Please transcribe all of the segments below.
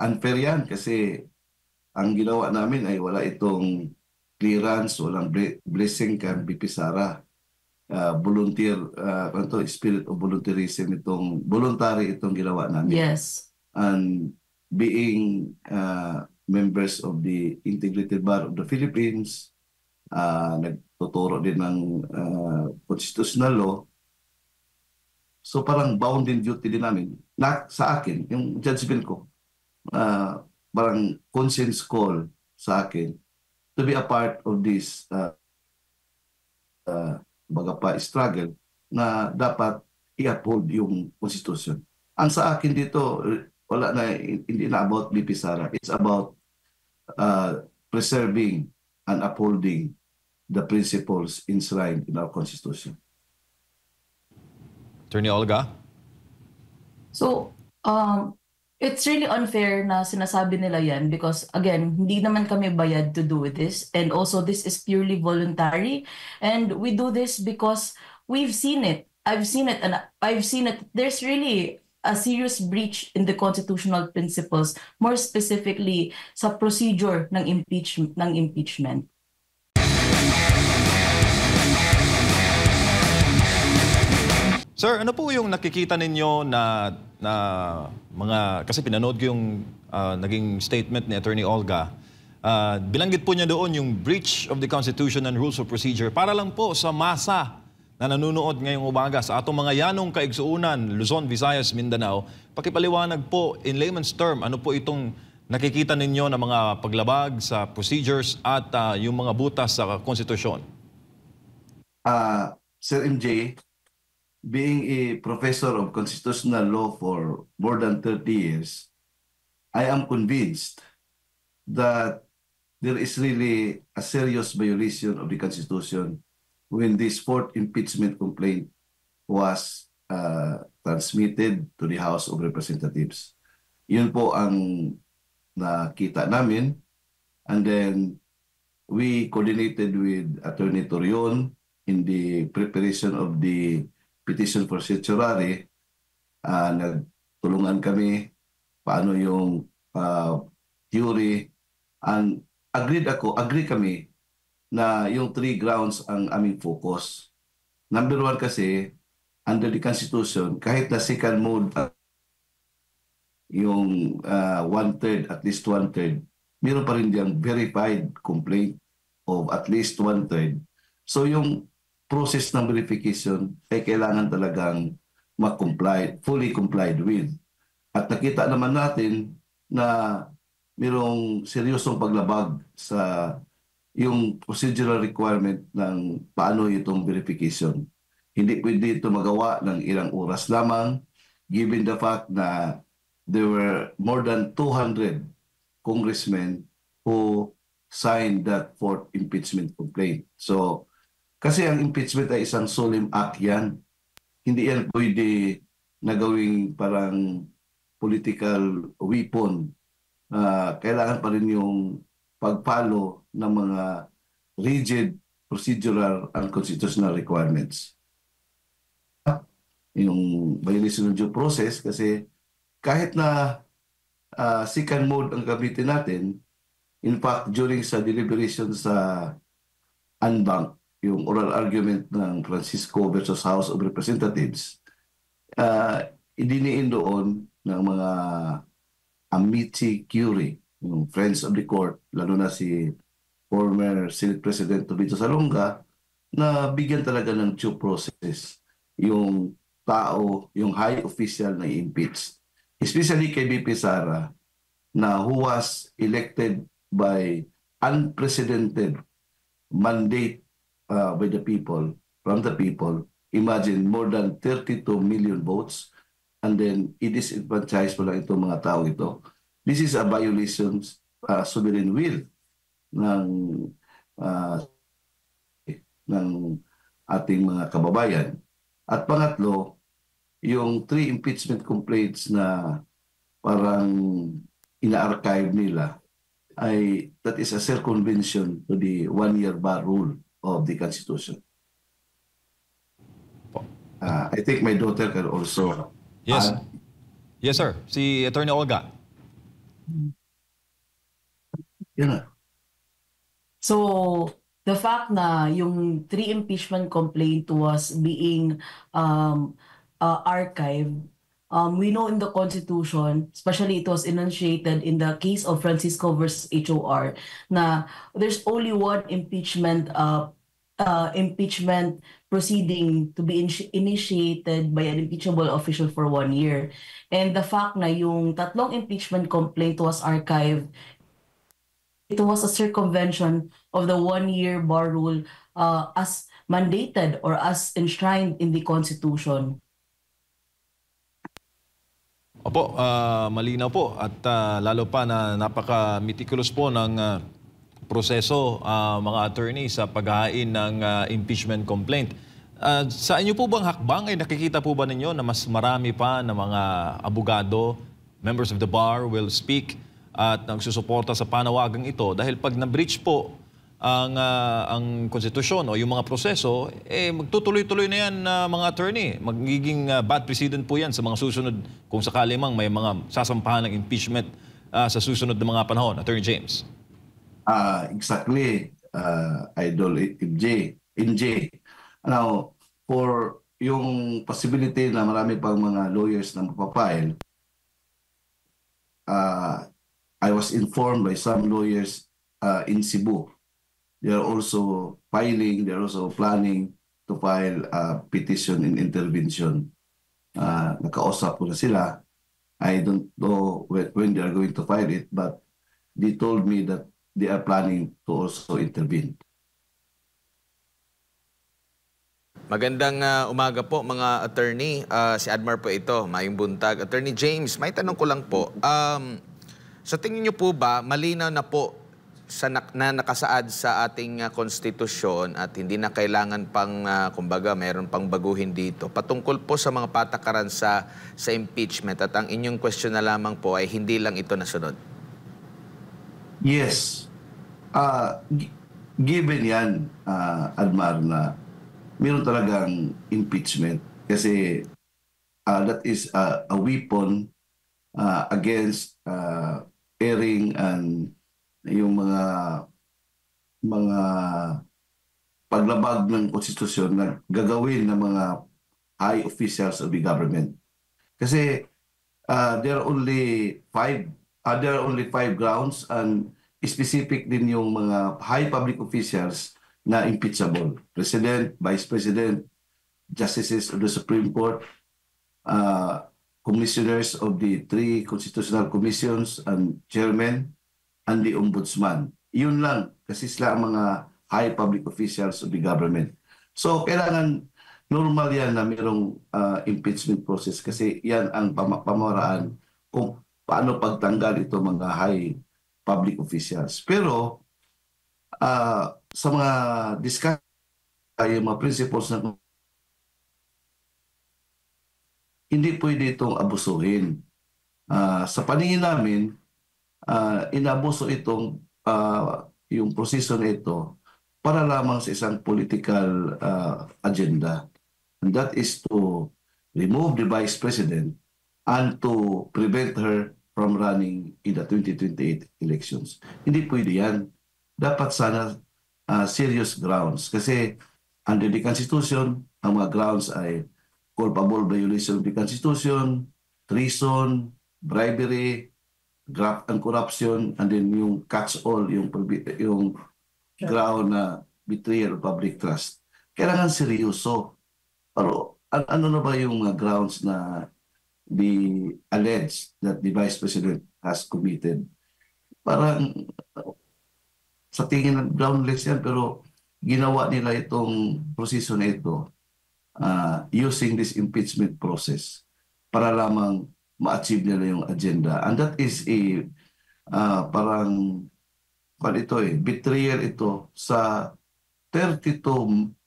Unfair yan kasi ang ginawa namin ay wala itong clearance, walang blessing kan BP Sara. Volunteer, ano to, spirit of volunteerism itong, voluntary itong ginawa namin. Yes. And being members of the Integrated Bar of the Philippines, nagtuturo din ng constitutional law. So parang bound in duty din namin. Sa akin, yung judgment ko, parang conscience call sa akin to be a part of this baga pa struggle na dapat i-uphold yung constitution. Ang sa akin dito, wala na, hindi na about BP Sara. It's about preserving and upholding the principles enshrined in our constitution. Attorney Olga? So, it's really unfair na sinasabi nila yan because, again, hindi naman kami bayad to do this. And also, this is purely voluntary. And we do this because we've seen it. I've seen it. And I've seen it. There's really a serious breach in the constitutional principles, more specifically sa procedure ng impeachment. Sir, ano po yung nakikita ninyo na mga, kasi pinanood ko yung naging statement ni Attorney Olga. Bilanggit po niya doon yung breach of the Constitution and Rules of Procedure para lang po sa masa na nanunood ngayong umaga sa atong mga yanong kaigsuunan, Luzon, Visayas, Mindanao. Pakipaliwanag po, in layman's term, ano po itong nakikita ninyo na mga paglabag sa procedures at yung mga butas sa konstitusyon? Sir MJ, being a professor of constitutional law for more than 30 years, I am convinced that there is really a serious violation of the Constitution when this fourth impeachment complaint was transmitted to the House of Representatives. Yun po ang nakita namin. And then we coordinated with Attorney Torion in the preparation of the petition for certiorari. Nagtulungan kami paano yung theory, and agree kami na yung 3 grounds ang aming focus. Number 1 kasi, under the Constitution, kahit na second mode yung 1/3, at least 1/3, meron pa rin diyang verified complaint of at least 1/3. So yung process ng verification ay kailangan talagang fully complied with. At nakita naman natin na mayroong seryosong paglabag sa yung procedural requirement ng paano itong verification. Hindi pwede ito magawa ng ilang oras lamang, given the fact na there were more than 200 congressmen who signed that fourth impeachment complaint. So, kasi ang impeachment ay isang solemn act yan. Hindi yan pwede na gawing parang political weapon. Kailangan pa rin yung pag-follow ng mga rigid procedural and constitutional requirements. Yung violation ng due process kasi kahit na second mode ang gamitin natin, in fact, during sa deliberation sa unbank, yung oral argument ng Francisco versus House of Representatives, idiniin doon ng mga amici curiae, yung friends of the court, lalo na si former Senate President Tobito Salonga, na bigyan talaga ng due process yung tao, yung high official na impeached. Especially kay BP Sara, na who was elected by unprecedented mandate by the people, from the people. Imagine, more than 32 million votes, and then i-disenfranchise mo lang itong mga tao ito. This is a violation sovereign will ng ating mga kababayan. At pangatlo, yung 3 impeachment complaints na parang ina-archive nila, that is a circumvention to the 1-year bar rule of the Constitution. I think my daughter can also Yes. Yes, sir. Si Attorney Olga. Yun na. So, the fact na yung three impeachment complaint was being archived, we know in the Constitution, especially it was enunciated in the case of Francisco versus HOR, na there's only one impeachment proceeding to be initiated by an impeachable official for 1 year. And the fact na yung tatlong impeachment complaint was archived, it was a circumvention of the 1 year bar rule as mandated or as enshrined in the Constitution. Opo, malinaw po at lalo pa na napaka-meticulous po ng proseso mga attorney sa paghahain ng impeachment complaint. Sa inyo po bang hakbang ay nakikita po ba ninyo na mas marami pa na mga abogado, members of the bar will speak at nagsusuporta sa panawagang ito dahil pag na-breach po ang konstitusyon o yung mga proseso, magtutuloy-tuloy na yan mga attorney. Magiging bad precedent po yan sa mga susunod kung sakali mang may mga sasampahan ng impeachment sa susunod na mga panahon. Attorney James. Exactly, Idol MJ. Now, for yung possibility na marami pang mga lawyers na mapapile, I was informed by some lawyers in Cebu. They are also planning to file a petition in intervention. Nakausap ko na sila. I don't know when they are going to file it, but they told me that they are planning to also intervene. Magandang umaga po mga attorney. Si Admar po ito, Mayong Buntag. Attorney James, may tanong ko lang po. Sa tingin niyo po ba, malinaw na po na nakasaad sa ating konstitusyon at hindi na kailangan pang, kumbaga, mayroon pang baguhin dito, patungkol po sa mga patakaran sa impeachment at ang inyong question na lamang po ay hindi lang ito nasunod? Yes. Given yan, Admar, na mayroon talagang impeachment kasi that is a weapon against airing and yung mga paglabag ng konstitusyon na gagawin ng mga high officials of the government. Kasi there are only five grounds and specific din yung mga high public officials na impeachable. President, Vice President, Justices of the Supreme Court, Commissioners of the 3 Constitutional Commissions and Chairmen, and the Ombudsman. Yun lang, kasi sila ang mga high public officials of the government. So, kailangan normal yan na mayroong impeachment process kasi yan ang pamaraan kung paano pagtanggal ito mga high public officials. Pero, sa mga discussion, yung mga principles na hindi pwede itong abusuhin. Sa paningin namin, inabuso itong yung proseso na ito para lamang sa isang political agenda. And that is to remove the Vice President and to prevent her from running in the 2028 elections. Hindi pwede yan. Dapat sana serious grounds. Kasi under the Constitution, ang mga grounds ay culpable violation of the Constitution, treason, bribery, graft and corruption, and then yung catch-all, yung ground na betrayal of public trust. Kailangan seryoso. Pero ano na ba yung grounds na the alleged that the Vice President has committed? Parang sa tingin ng groundless yan, pero ginawa nila itong proseso na ito using this impeachment process para lamang ma-achieve nila yung agenda. And that is parang betrayal ito sa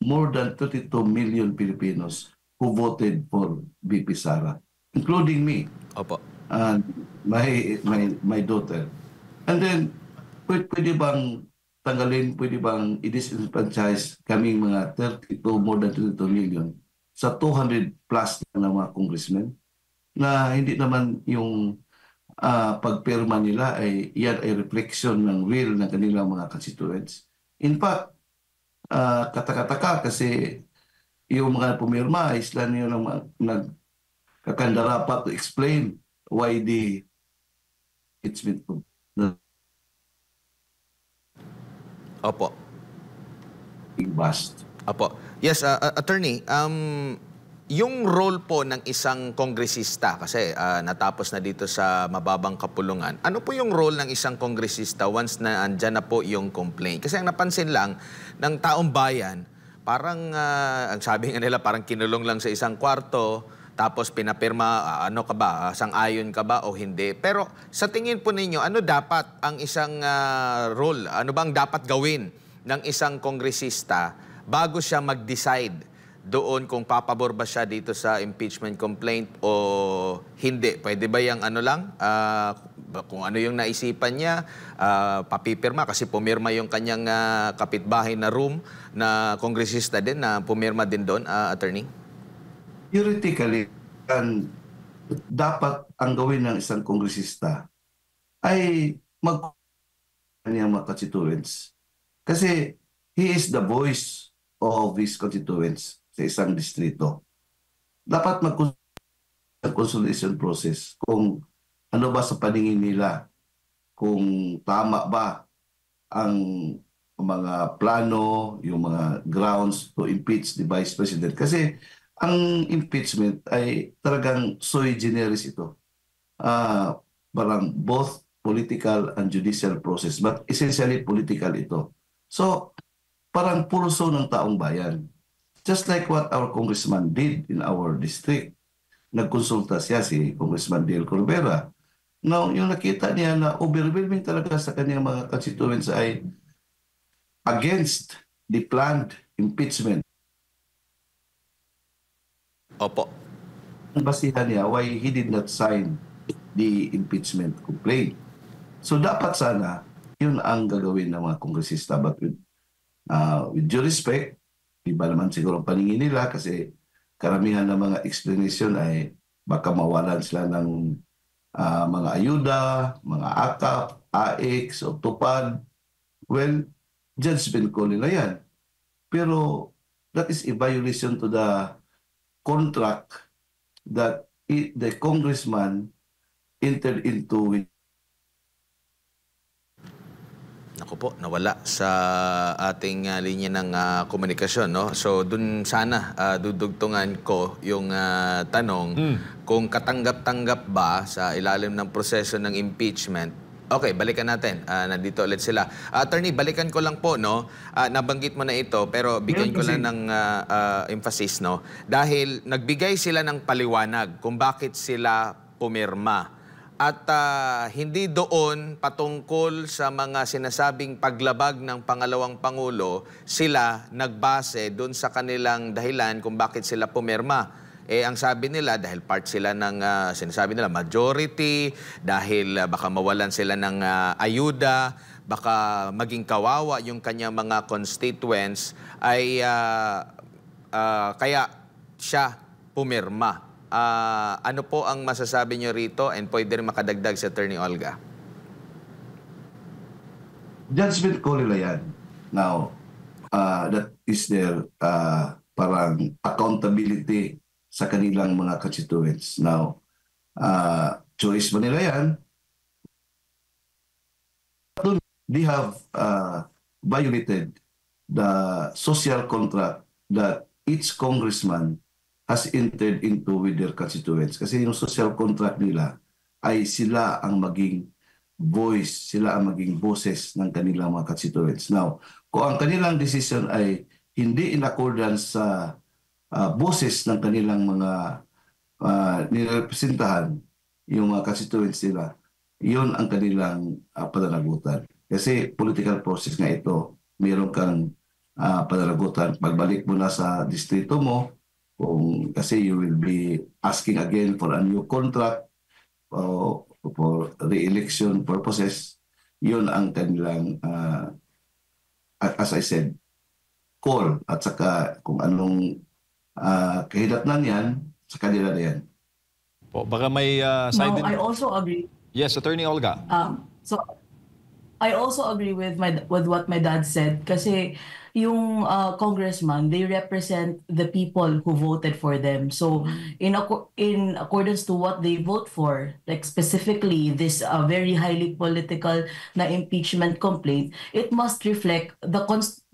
more than 32 million Filipinos who voted for VP Sara, including me. Opo. And my daughter. And then, pwede bang tanggalin, pwede bang i-disenfranchise kaming mga more than 32 million sa 200 plus na mga congressmen na hindi naman yung pagpirma nila ay yan ay reflection ng will ng kanilang mga constituents. In fact, katakataka kasi yung mga pumirma ay sila niyo lang nagkakandarapat to explain why the impeachment Opo. bust. Apo. Yes, attorney, yung role po ng isang kongresista, kasi natapos na dito sa mababang kapulungan, ano po yung role ng isang kongresista once na andyan na po yung complaint? Kasi ang napansin lang ng taong bayan, parang, ang sabi nga nila, parang kinulong lang sa isang kwarto, tapos pinapirma, ano ka ba, sang-ayon ka ba o hindi. Pero sa tingin po ninyo, ano dapat ang isang role, ano bang dapat gawin ng isang kongresista bago siya mag-decide doon kung papabor ba siya dito sa impeachment complaint o hindi? Pwede ba yung ano lang, kung ano yung naisipan niya, papipirma kasi pumirma yung kanyang kapitbahay na room na kongresista din na pumirma din doon, attorney? Theoretically, dapat ang gawin ng isang kongresista ay kanyang mga constituents. Kasi he is the voice of his constituents sa isang distrito. Dapat mag-consultation process kung ano ba sa paningin nila, kung tama ba ang mga plano, yung mga grounds to impeach the Vice President. Kasi ang impeachment ay talagang sui generis ito. Parang both political and judicial process, but essentially political ito. So, parang pulso ng taong bayan. Just like what our congressman did in our district. Nagkonsulta siya, si Congressman Dale Corbera. Now, yung nakita niya na overwhelming talaga sa kanyang mga constituents ay against the planned impeachment. Opo. Ang basihan niya why he did not sign the impeachment complaint. So dapat sana yun ang gagawin ng mga kongresista, but with due respect, iba naman siguro ang paningin nila kasi karamihan ng mga explanation ay baka mawalan sila ng mga ayuda, mga AKAP, AX o TUPAD. Well, judgment call nila yan. Pero that is a violation to the contract that the congressman entered into with. Naku po, nawala sa ating linya ng komunikasyon, no? So, dun sana dudugtungan ko yung tanong kung katanggap-tanggap ba sa ilalim ng proseso ng impeachment. Okay, balikan natin. Nandito ulit sila. Attorney, balikan ko lang po, no? Nabanggit mo na ito, pero bigyan ko lang ng emphasis, no? Dahil nagbigay sila ng paliwanag kung bakit sila pumirma. At hindi doon patungkol sa mga sinasabing paglabag ng pangalawang Pangulo, sila nagbase doon sa kanilang dahilan kung bakit sila pumirma. Ang sabi nila, dahil part sila ng, sinasabi nila, majority, dahil baka mawalan sila ng ayuda, baka maging kawawa yung kanyang mga constituents, ay kaya siya pumirma. Ano po ang masasabi nyo rito? And pwede rin makadagdag si Attorney Olga. Judgment call nila yan. Now, that is their parang accountability sa kanilang mga constituents. Now, choice ba nila yan? They have violated the social contract that each congressman has entered into with their constituents. Kasi yung social contract nila ay sila ang maging voice, sila ang maging boses ng kanilang mga constituents. Now, kung ang kanilang decision ay hindi in accordance sa boses ng kanilang mga nirepresentahan, yung mga constituents nila, yun ang kanilang pananagutan. Kasi political process nga ito, meron kang pananagutan. Pagbalik mo na sa distrito mo, kasi you will be asking again for a new contract for re-election purposes, yun ang kanilang, as I said, call. At saka kung anong kahidatnan yan, sa kanila na yan. Po, baka may side No, I also agree. Yes, Attorney Olga. So I also agree with what my dad said kasi yung congressman, they represent the people who voted for them. So in accordance to what they vote for, like specifically this very highly political na impeachment complaint, it must reflect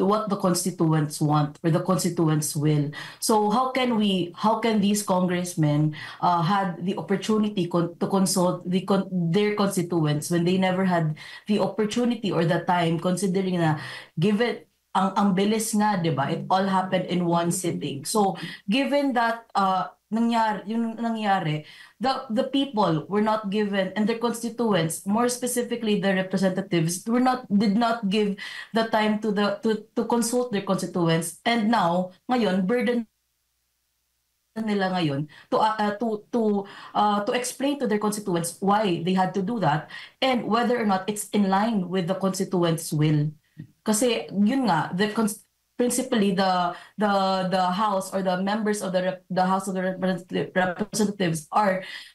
what the constituents want or the constituents will. So how can these congressmen had the opportunity to consult their constituents when they never had the opportunity or the time, considering na given ang bilis nga, 'di ba? It all happened in one sitting. So given that nangyari, the people were not given, and their constituents, more specifically the representatives, did not give the time to consult their constituents, and now ngayon burden nila ngayon to explain to their constituents why they had to do that and whether or not it's in line with the constituents' will. Kasi yun nga, principally the House or the members of the House of the Representatives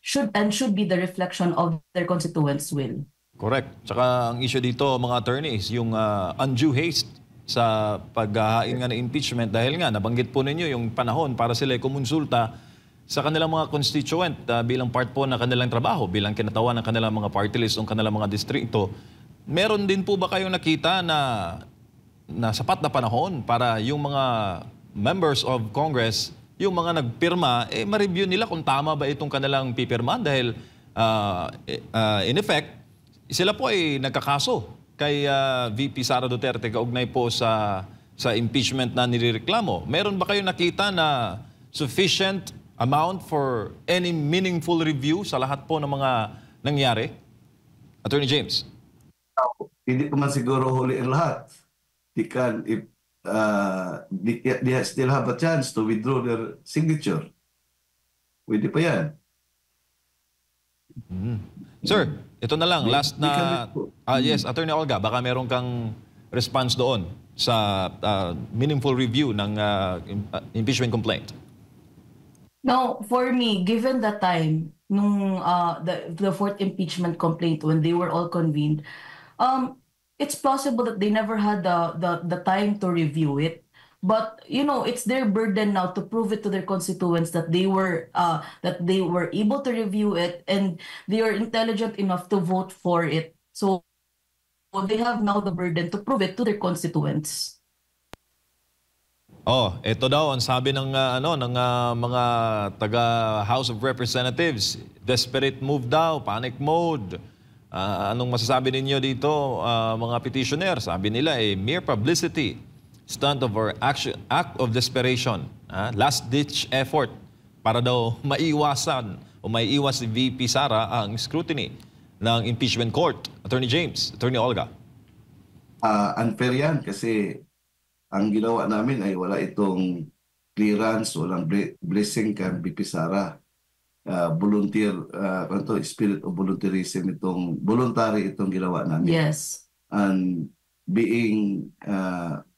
should be the reflection of their constituents' will. Correct. Tsaka ang issue dito, mga attorneys, yung undue haste sa paghahain nga ng impeachment dahil nga nabanggit po ninyo yung panahon para sila kumonsulta sa kanilang mga constituent bilang part po ng kanilang trabaho, bilang kinatawan ng kanilang mga party list o kanilang mga distrito. Meron din po ba kayong nakita na sapat na panahon para yung mga members of Congress, yung mga nagpirma, ma-review nila kung tama ba itong kanilang pipirmahan dahil in effect, sila po ay nagkakaso kay VP Sara Duterte kaugnay po sa impeachment na nirereklamo. Meron ba kayong nakita na sufficient amount for any meaningful review sa lahat po ng mga nangyari? Attorney James. Hindi ko man siguro huli ang lahat. If they still have a chance to withdraw their signature. Pwede pa yan. Sir, ito na lang. Last na... yes, Attorney Olga, baka meron kang response doon sa meaningful review ng impeachment complaint. Now, for me, given the time nung the fourth impeachment complaint when they were all convened, it's possible that they never had the time to review it. But it's their burden now to prove it to their constituents that they were able to review it and they are intelligent enough to vote for it. So they have now the burden to prove it to their constituents. Ito daw ang sabi ng mga taga House of Representatives, desperate move daw, panic mode. Anong masasabi ninyo dito, mga petitioner? Sabi nila mere publicity, stunt of or act of desperation, last-ditch effort para daw maiwasan o maiiwas si VP Sara ang scrutiny ng impeachment court. Attorney James, Attorney Olga. Unfair yan kasi ang ginawa namin ay wala itong clearance, walang blessing kay VP Sara. Volunteer, spirit of volunteerism, voluntary itong ginawa namin. Yes. And being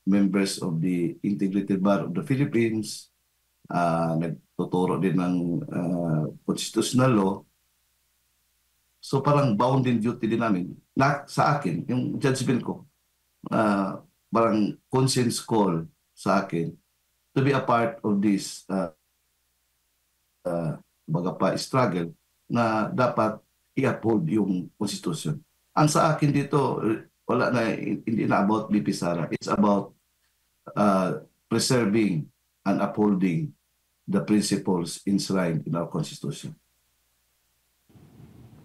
members of the Integrated Bar of the Philippines, nagtuturo din ng constitutional law. So parang bound in duty din namin. Sa akin, yung judgment ko, parang conscience call sa akin to be a part of this struggle na dapat i-uphold yung Constitution. Ang sa akin dito, hindi na about VP Sara. It's about preserving and upholding the principles enshrined in our Constitution.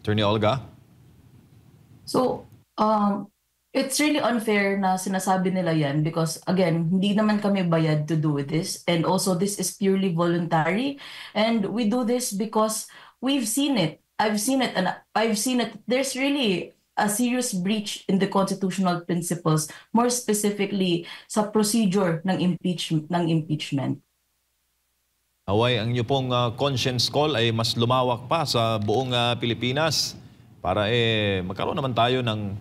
Attorney Olga? So, it's really unfair na sinasabi nila yan because, again, hindi naman kami bayad to do this. And also, this is purely voluntary. And we do this because we've seen it. I've seen it. And I've seen it. There's really a serious breach in the constitutional principles, more specifically sa procedure ng impeachment. Away, ang inyo pong conscience call ay mas lumawak pa sa buong Pilipinas para magkaroon naman tayo ng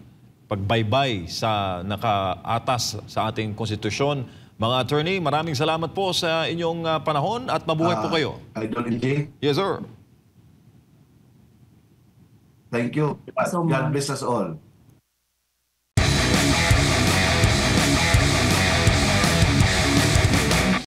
pagbaybay sa nakaatas sa ating konstitusyon. Mga attorney, maraming salamat po sa inyong panahon at mabuhay po kayo. Idol NJ. Yes, sir. Thank you. so God much. bless us all.